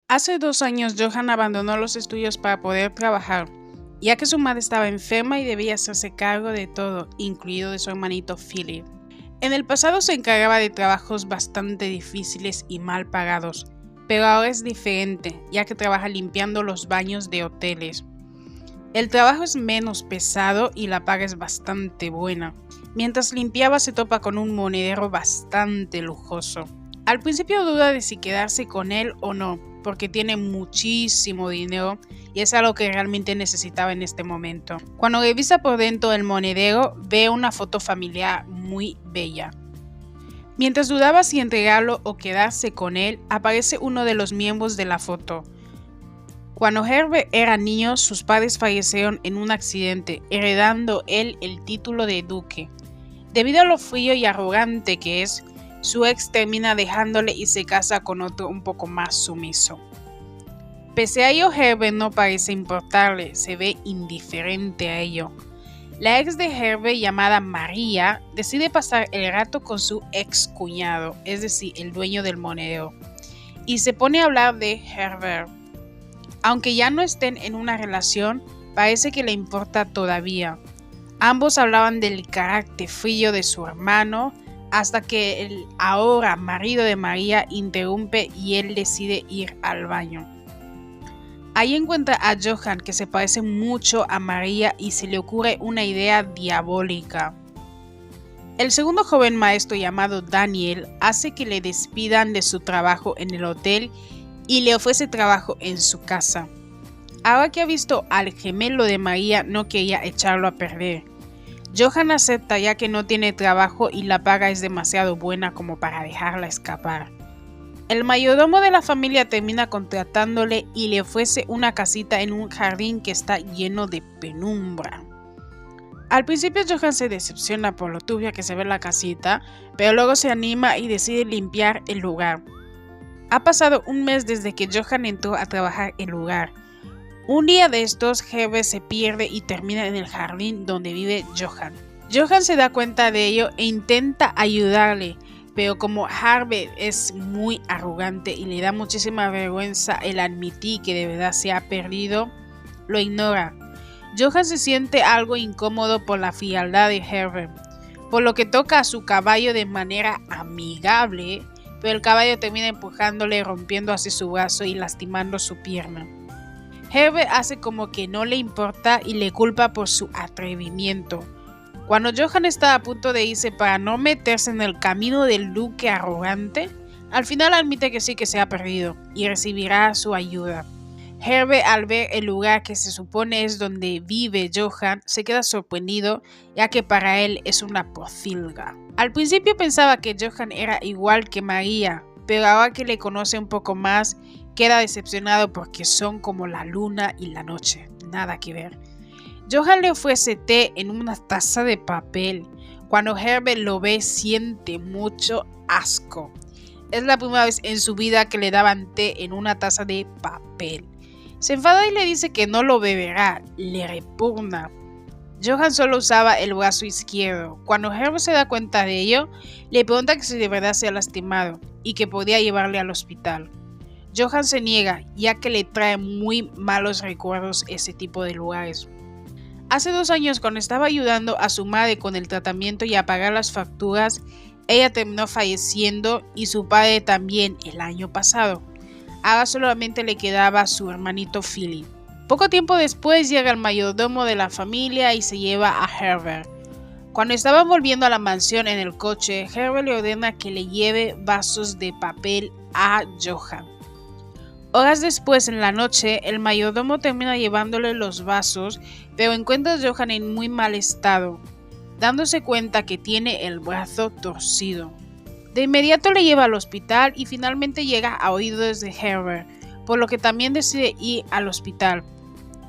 Hace 2 años, Johan abandonó los estudios para poder trabajar, ya que su madre estaba enferma y debía hacerse cargo de todo, incluido de su hermanito Philip. En el pasado se encargaba de trabajos bastante difíciles y mal pagados, pero ahora es diferente, ya que trabaja limpiando los baños de hoteles. El trabajo es menos pesado y la paga es bastante buena. Mientras limpiaba se topa con un monedero bastante lujoso. Al principio duda de si quedarse con él o no, porque tiene muchísimo dinero y es algo que realmente necesitaba en este momento. Cuando revisa por dentro del monedero, ve una foto familiar muy bella. Mientras dudaba si entregarlo o quedarse con él, aparece uno de los miembros de la foto. Cuando Herbert era niño, sus padres fallecieron en un accidente, heredando él el título de duque. Debido a lo frío y arrogante que es, su ex termina dejándole y se casa con otro un poco más sumiso. Pese a ello, Herbert no parece importarle, se ve indiferente a ello. La ex de Herbert, llamada María, decide pasar el rato con su ex cuñado, es decir, el dueño del monedero, y se pone a hablar de Herbert. Aunque ya no estén en una relación, parece que le importa todavía. Ambos hablaban del carácter frío de su hermano, hasta que el ahora marido de María interrumpe y él decide ir al baño. Ahí encuentra a Johan, que se parece mucho a María, y se le ocurre una idea diabólica. El segundo joven maestro, llamado Daniel, hace que le despidan de su trabajo en el hotel y le ofrece trabajo en su casa. Ahora que ha visto al gemelo de María, no quería echarlo a perder. Johan acepta, ya que no tiene trabajo y la paga es demasiado buena como para dejarla escapar. El mayordomo de la familia termina contratándole y le ofrece una casita en un jardín que está lleno de penumbra. Al principio Johan se decepciona por lo turbia que se ve la casita, pero luego se anima y decide limpiar el lugar. Ha pasado un mes desde que Johan entró a trabajar el lugar. Un día de estos, Herbert se pierde y termina en el jardín donde vive Johan. Johan se da cuenta de ello e intenta ayudarle, pero como Herbert es muy arrogante y le da muchísima vergüenza el admitir que de verdad se ha perdido, lo ignora. Johan se siente algo incómodo por la frialdad de Herbert, por lo que toca a su caballo de manera amigable, pero el caballo termina empujándole, rompiendo así su brazo y lastimando su pierna. Herbert hace como que no le importa y le culpa por su atrevimiento. Cuando Johan está a punto de irse para no meterse en el camino del duque arrogante, al final admite que sí, que se ha perdido y recibirá su ayuda. Herbert, al ver el lugar que se supone es donde vive Johan, se queda sorprendido, ya que para él es una pocilga. Al principio pensaba que Johan era igual que María, pero ahora que le conoce un poco más, queda decepcionado porque son como la luna y la noche, nada que ver. Johan le ofrece té en una taza de papel. Cuando Herbert lo ve, siente mucho asco. Es la primera vez en su vida que le daban té en una taza de papel. Se enfada y le dice que no lo beberá, le repugna. Johan solo usaba el brazo izquierdo. Cuando Herbert se da cuenta de ello, le pregunta que si de verdad se ha lastimado y que podía llevarle al hospital. Johan se niega, ya que le trae muy malos recuerdos ese tipo de lugares. Hace 2 años, cuando estaba ayudando a su madre con el tratamiento y a pagar las facturas, ella terminó falleciendo y su padre también el año pasado. Ahora solamente le quedaba su hermanito Philip. Poco tiempo después llega el mayordomo de la familia y se lleva a Herbert. Cuando estaban volviendo a la mansión en el coche, Herbert le ordena que le lleve vasos de papel a Johan. Horas después, en la noche, el mayordomo termina llevándole los vasos, pero encuentra a Johan en muy mal estado, dándose cuenta que tiene el brazo torcido. De inmediato le lleva al hospital y finalmente llega a oídos de Herbert, por lo que también decide ir al hospital.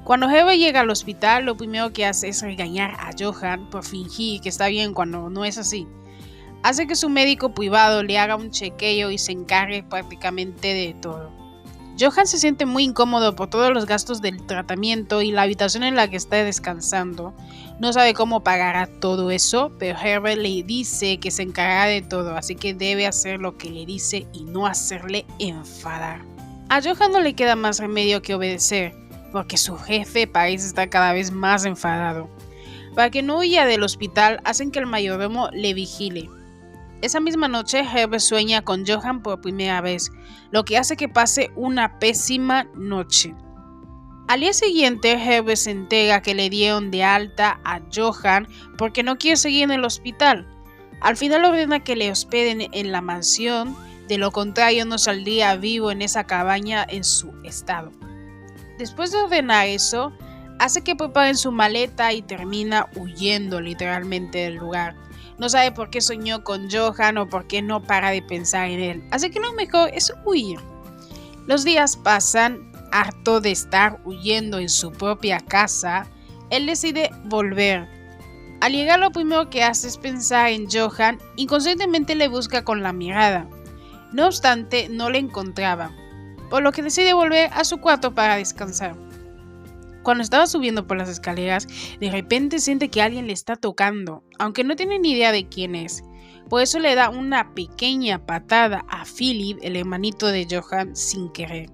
Cuando Herbert llega al hospital, lo primero que hace es regañar a Johan por fingir que está bien cuando no es así. Hace que su médico privado le haga un chequeo y se encargue prácticamente de todo. Johan se siente muy incómodo por todos los gastos del tratamiento y la habitación en la que está descansando. No sabe cómo pagará todo eso, pero Herbert le dice que se encargará de todo, así que debe hacer lo que le dice y no hacerle enfadar. A Johan no le queda más remedio que obedecer, porque su jefe parece estar cada vez más enfadado. Para que no huya del hospital, hacen que el mayordomo le vigile. Esa misma noche, Herbert sueña con Johan por primera vez, lo que hace que pase una pésima noche. Al día siguiente, Herbert se entera que le dieron de alta a Johan porque no quiere seguir en el hospital. Al final ordena que le hospeden en la mansión, de lo contrario no saldría vivo en esa cabaña en su estado. Después de ordenar eso, hace que preparen su maleta y termina huyendo literalmente del lugar. No sabe por qué soñó con Johan o por qué no para de pensar en él, así que lo mejor es huir. Los días pasan, harto de estar huyendo en su propia casa, él decide volver. Al llegar lo primero que hace es pensar en Johan, inconscientemente le busca con la mirada. No obstante, no le encontraba, por lo que decide volver a su cuarto para descansar. Cuando estaba subiendo por las escaleras, de repente siente que alguien le está tocando, aunque no tiene ni idea de quién es. Por eso le da una pequeña patada a Philip, el hermanito de Johan, sin querer.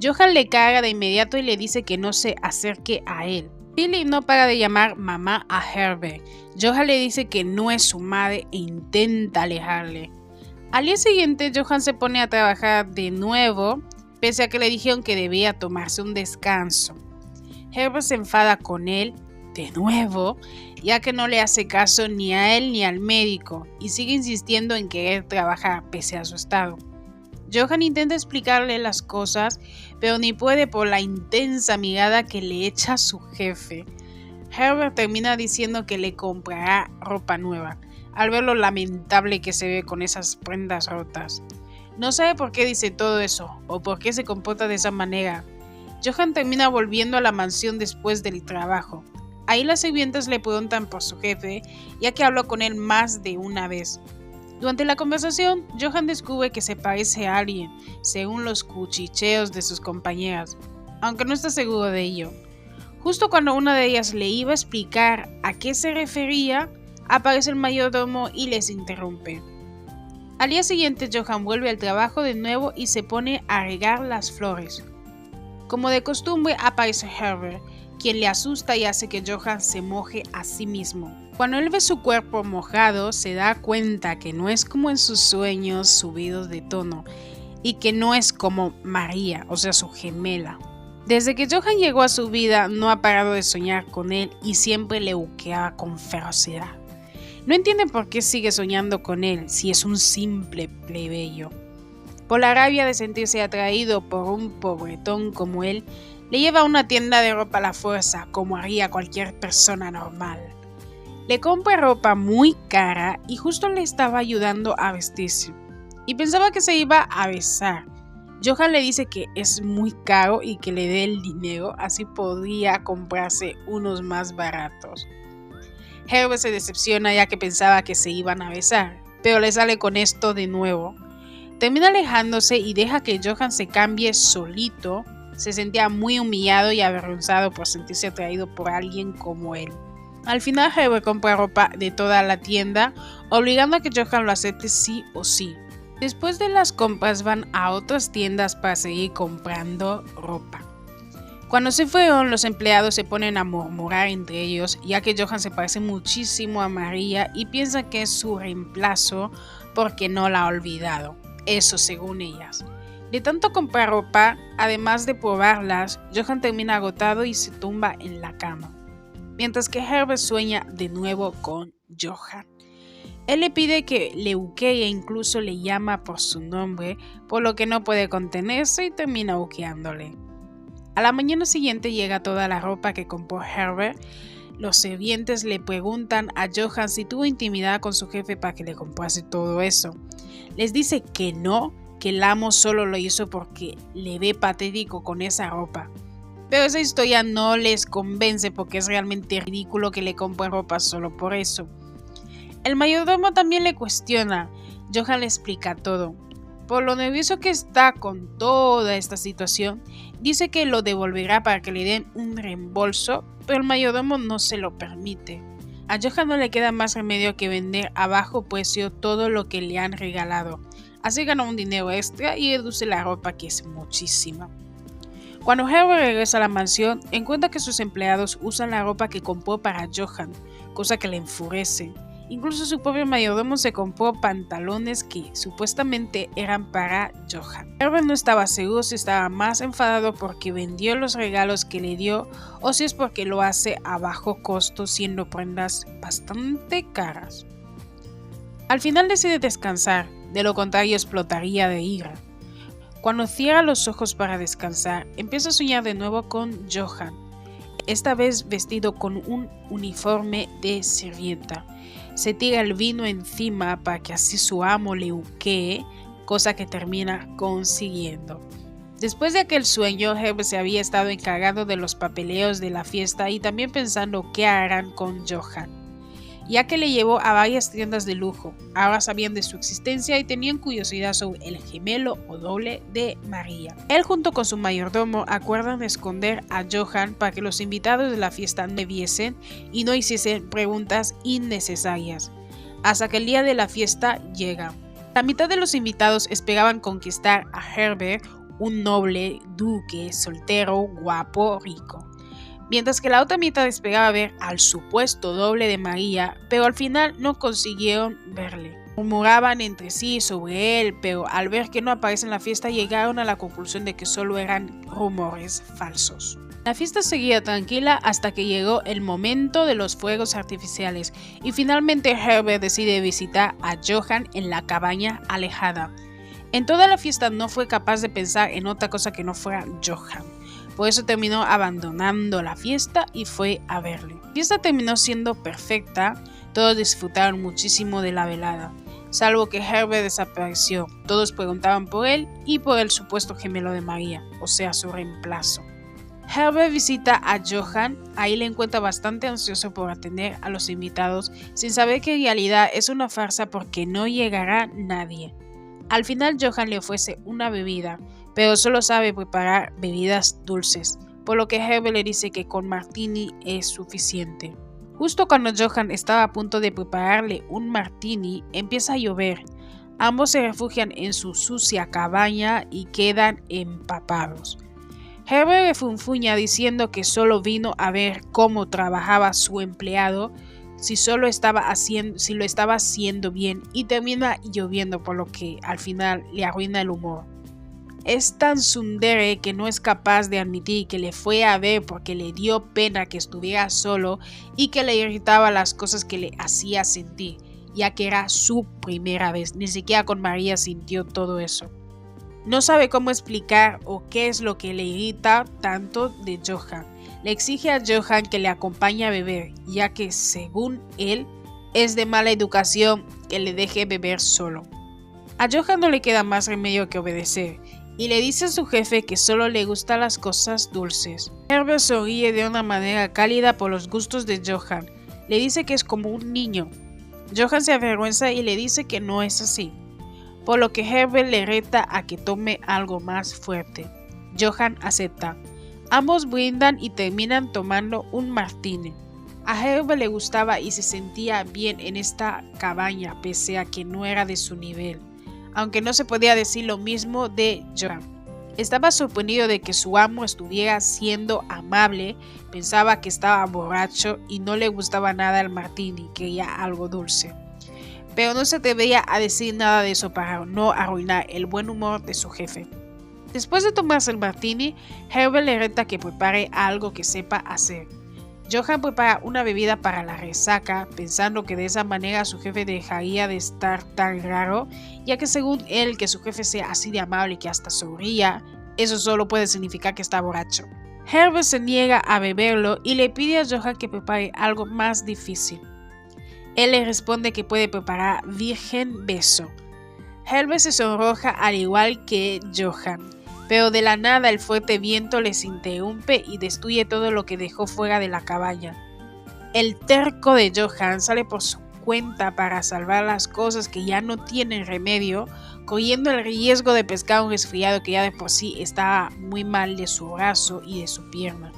Johan le caga de inmediato y le dice que no se acerque a él. Philip no para de llamar mamá a Herbert. Johan le dice que no es su madre e intenta alejarle. Al día siguiente, Johan se pone a trabajar de nuevo, pese a que le dijeron que debía tomarse un descanso. Herbert se enfada con él de nuevo, ya que no le hace caso ni a él ni al médico y sigue insistiendo en querer trabajar pese a su estado. Johan intenta explicarle las cosas, pero ni puede por la intensa mirada que le echa su jefe. Herbert termina diciendo que le comprará ropa nueva, al ver lo lamentable que se ve con esas prendas rotas. No sabe por qué dice todo eso, o por qué se comporta de esa manera. Johan termina volviendo a la mansión después del trabajo. Ahí las sirvientas le preguntan por su jefe, ya que habló con él más de una vez. Durante la conversación, Johan descubre que se parece a alguien, según los cuchicheos de sus compañeras, aunque no está seguro de ello. Justo cuando una de ellas le iba a explicar a qué se refería, aparece el mayordomo y les interrumpe. Al día siguiente, Johan vuelve al trabajo de nuevo y se pone a regar las flores. Como de costumbre, aparece Herbert, quien le asusta y hace que Johan se moje a sí mismo. Cuando él ve su cuerpo mojado, se da cuenta que no es como en sus sueños subidos de tono y que no es como María, o sea, su gemela. Desde que Johan llegó a su vida, no ha parado de soñar con él y siempre le buqueaba con ferocidad. No entiende por qué sigue soñando con él si es un simple plebeyo. Por la rabia de sentirse atraído por un pobretón como él, le lleva a una tienda de ropa a la fuerza, como haría cualquier persona normal. Le compra ropa muy cara y justo le estaba ayudando a vestirse, y pensaba que se iba a besar. Johan le dice que es muy caro y que le dé el dinero, así podría comprarse unos más baratos. Herbert se decepciona ya que pensaba que se iban a besar, pero le sale con esto de nuevo. Termina alejándose y deja que Johan se cambie solito. Se sentía muy humillado y avergonzado por sentirse atraído por alguien como él. Al final, Herbert compra ropa de toda la tienda, obligando a que Johan lo acepte sí o sí. Después de las compras van a otras tiendas para seguir comprando ropa. Cuando se fueron, los empleados se ponen a murmurar entre ellos, ya que Johan se parece muchísimo a María y piensan que es su reemplazo porque no la ha olvidado. Eso según ellas. De tanto comprar ropa, además de probarlas, Johan termina agotado y se tumba en la cama, mientras que Herbert sueña de nuevo con Johan. Él le pide que le buquee e incluso le llama por su nombre, por lo que no puede contenerse y termina buqueándole. A la mañana siguiente llega toda la ropa que compró Herbert. Los sirvientes le preguntan a Johan si tuvo intimidad con su jefe para que le comprase todo eso. Les dice que no, que el amo solo lo hizo porque le ve patético con esa ropa. Pero esa historia no les convence porque es realmente ridículo que le compren ropa solo por eso. El mayordomo también le cuestiona. Johan le explica todo. Por lo nervioso que está con toda esta situación, dice que lo devolverá para que le den un reembolso, pero el mayordomo no se lo permite. A Johan no le queda más remedio que vender a bajo precio todo lo que le han regalado, Así gana un dinero extra y reduce la ropa, que es muchísima. Cuando Herbert regresa a la mansión, encuentra que sus empleados usan la ropa que compró para Johan, cosa que le enfurece. Incluso su propio mayordomo se compró pantalones que supuestamente eran para Johan. Herbert no estaba seguro si estaba más enfadado porque vendió los regalos que le dio o si es porque lo hace a bajo costo, siendo prendas bastante caras. Al final decide descansar, de lo contrario explotaría de ira. Cuando cierra los ojos para descansar, empieza a soñar de nuevo con Johan, esta vez vestido con un uniforme de sirvienta. Se tira el vino encima para que así su amo le huquee, cosa que termina consiguiendo. Después de aquel sueño, Herbert se había estado encargando de los papeleos de la fiesta y también pensando qué harán con Johan, ya que le llevó a varias tiendas de lujo. Ahora sabían de su existencia y tenían curiosidad sobre el gemelo o doble de María. Él junto con su mayordomo acuerdan esconder a Johan para que los invitados de la fiesta no viesen y no hiciesen preguntas innecesarias, hasta que el día de la fiesta llega. La mitad de los invitados esperaban conquistar a Herbert, un noble duque, soltero, guapo, rico, mientras que la otra mitad esperaba ver al supuesto doble de María, pero al final no consiguieron verle. Murmuraban entre sí sobre él, pero al ver que no aparece en la fiesta llegaron a la conclusión de que solo eran rumores falsos. La fiesta seguía tranquila hasta que llegó el momento de los fuegos artificiales y finalmente Herbert decide visitar a Johan en la cabaña alejada. En toda la fiesta no fue capaz de pensar en otra cosa que no fuera Johan. Por eso terminó abandonando la fiesta y fue a verle. La fiesta terminó siendo perfecta, todos disfrutaron muchísimo de la velada, salvo que Herbert desapareció. Todos preguntaban por él y por el supuesto gemelo de María, o sea, su reemplazo. Herbert visita a Johan, ahí le encuentra bastante ansioso por atender a los invitados, sin saber que en realidad es una farsa porque no llegará nadie. Al final Johan le ofrece una bebida, pero solo sabe preparar bebidas dulces, por lo que Herbert le dice que con martini es suficiente. Justo cuando Johan estaba a punto de prepararle un martini, empieza a llover. Ambos se refugian en su sucia cabaña y quedan empapados. Herbert refunfuña diciendo que solo vino a ver cómo trabajaba su empleado, si lo estaba haciendo bien, y termina lloviendo, por lo que al final le arruina el humor. Es tan tsundere que no es capaz de admitir que le fue a ver porque le dio pena que estuviera solo y que le irritaba las cosas que le hacía sentir, ya que era su primera vez. Ni siquiera con María sintió todo eso. No sabe cómo explicar o qué es lo que le irrita tanto de Johan. Le exige a Johan que le acompañe a beber, ya que según él es de mala educación que le deje beber solo. A Johan no le queda más remedio que obedecer y le dice a su jefe que solo le gustan las cosas dulces. Herbert sonríe de una manera cálida por los gustos de Johan. Le dice que es como un niño. Johan se avergüenza y le dice que no es así, por lo que Herbert le reta a que tome algo más fuerte. Johan acepta. Ambos brindan y terminan tomando un martini. A Herbert le gustaba y se sentía bien en esta cabaña pese a que no era de su nivel, aunque no se podía decir lo mismo de Johan. Estaba sorprendido de que su amo estuviera siendo amable, pensaba que estaba borracho y no le gustaba nada el martini, quería algo dulce. Pero no se atrevía a decir nada de eso para no arruinar el buen humor de su jefe. Después de tomarse el martini, Herbert le reta que prepare algo que sepa hacer. Johan prepara una bebida para la resaca, pensando que de esa manera su jefe dejaría de estar tan raro, ya que según él que su jefe sea así de amable y que hasta sonría, eso solo puede significar que está borracho. Herbert se niega a beberlo y le pide a Johan que prepare algo más difícil. Él le responde que puede preparar virgen beso. Herbert se sonroja al igual que Johan, pero de la nada el fuerte viento les interrumpe y destruye todo lo que dejó fuera de la cabaña. El terco de Johan sale por su cuenta para salvar las cosas que ya no tienen remedio, corriendo el riesgo de pescar un resfriado que ya de por sí estaba muy mal de su brazo y de su pierna.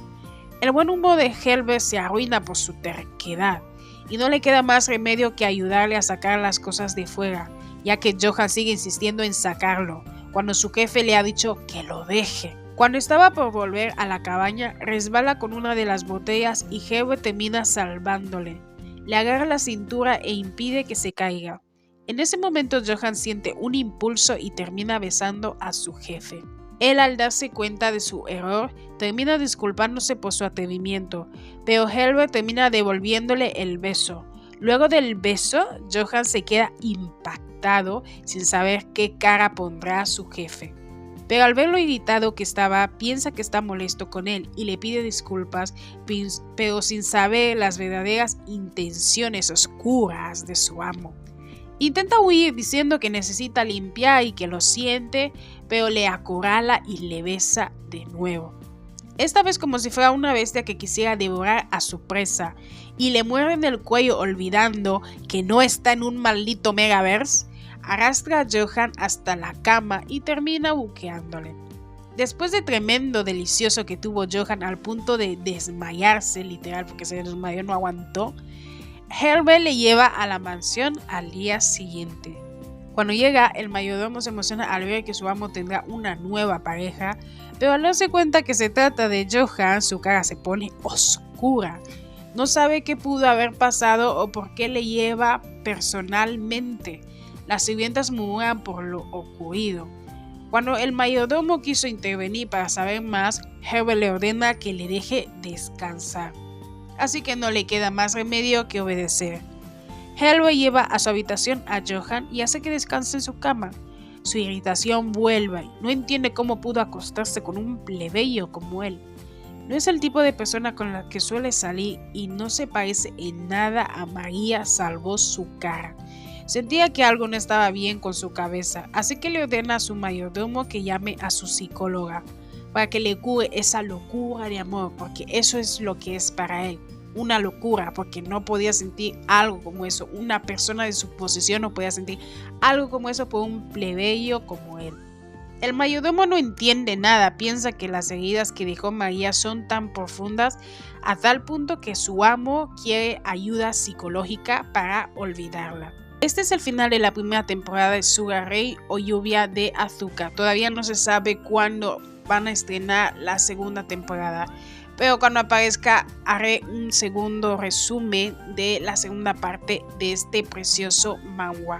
El buen humor de Herbert se arruina por su terquedad y no le queda más remedio que ayudarle a sacar las cosas de fuera, ya que Johan sigue insistiendo en sacarlo, cuando su jefe le ha dicho que lo deje. Cuando estaba por volver a la cabaña, resbala con una de las botellas y Helve termina salvándole. Le agarra la cintura e impide que se caiga. En ese momento Johan siente un impulso y termina besando a su jefe. Él, al darse cuenta de su error, termina disculpándose por su atrevimiento, pero Helve termina devolviéndole el beso. Luego del beso, Johan se queda impactado sin saber qué cara pondrá a su jefe. Pero al ver lo irritado que estaba, piensa que está molesto con él y le pide disculpas, pero sin saber las verdaderas intenciones oscuras de su amo. Intenta huir diciendo que necesita limpiar y que lo siente, pero le acorrala y le besa de nuevo. Esta vez como si fuera una bestia que quisiera devorar a su presa, y le muerde en el cuello olvidando que no está en un maldito Megaverse. Arrastra a Johan hasta la cama y termina buqueándole. Después de tremendo delicioso que tuvo Johan al punto de desmayarse, literal, porque se desmayó, no aguantó, Helve le lleva a la mansión al día siguiente. Cuando llega, el mayordomo se emociona al ver que su amo tendrá una nueva pareja, pero al darse cuenta que se trata de Johan, su cara se pone oscura. No sabe qué pudo haber pasado o por qué le lleva personalmente. Las sirvientas murmuran por lo ocurrido. Cuando el mayordomo quiso intervenir para saber más, Helve le ordena que le deje descansar. Así que no le queda más remedio que obedecer. Helve lleva a su habitación a Johan y hace que descanse en su cama. Su irritación vuelve, no entiende cómo pudo acostarse con un plebeyo como él. No es el tipo de persona con la que suele salir y no se parece en nada a María salvo su cara. Sentía que algo no estaba bien con su cabeza, así que le ordena a su mayordomo que llame a su psicóloga para que le cure esa locura de amor, porque eso es lo que es para él, una locura, porque no podía sentir algo como eso. Una persona de su posición no podía sentir algo como eso por un plebeyo como él. El mayordomo no entiende nada, piensa que las heridas que dejó María son tan profundas a tal punto que su amo quiere ayuda psicológica para olvidarla. Este es el final de la primera temporada de Sugar Ray o Lluvia de Azúcar. Todavía no se sabe cuándo van a estrenar la segunda temporada, pero cuando aparezca haré un segundo resumen de la segunda parte de este precioso manhwa.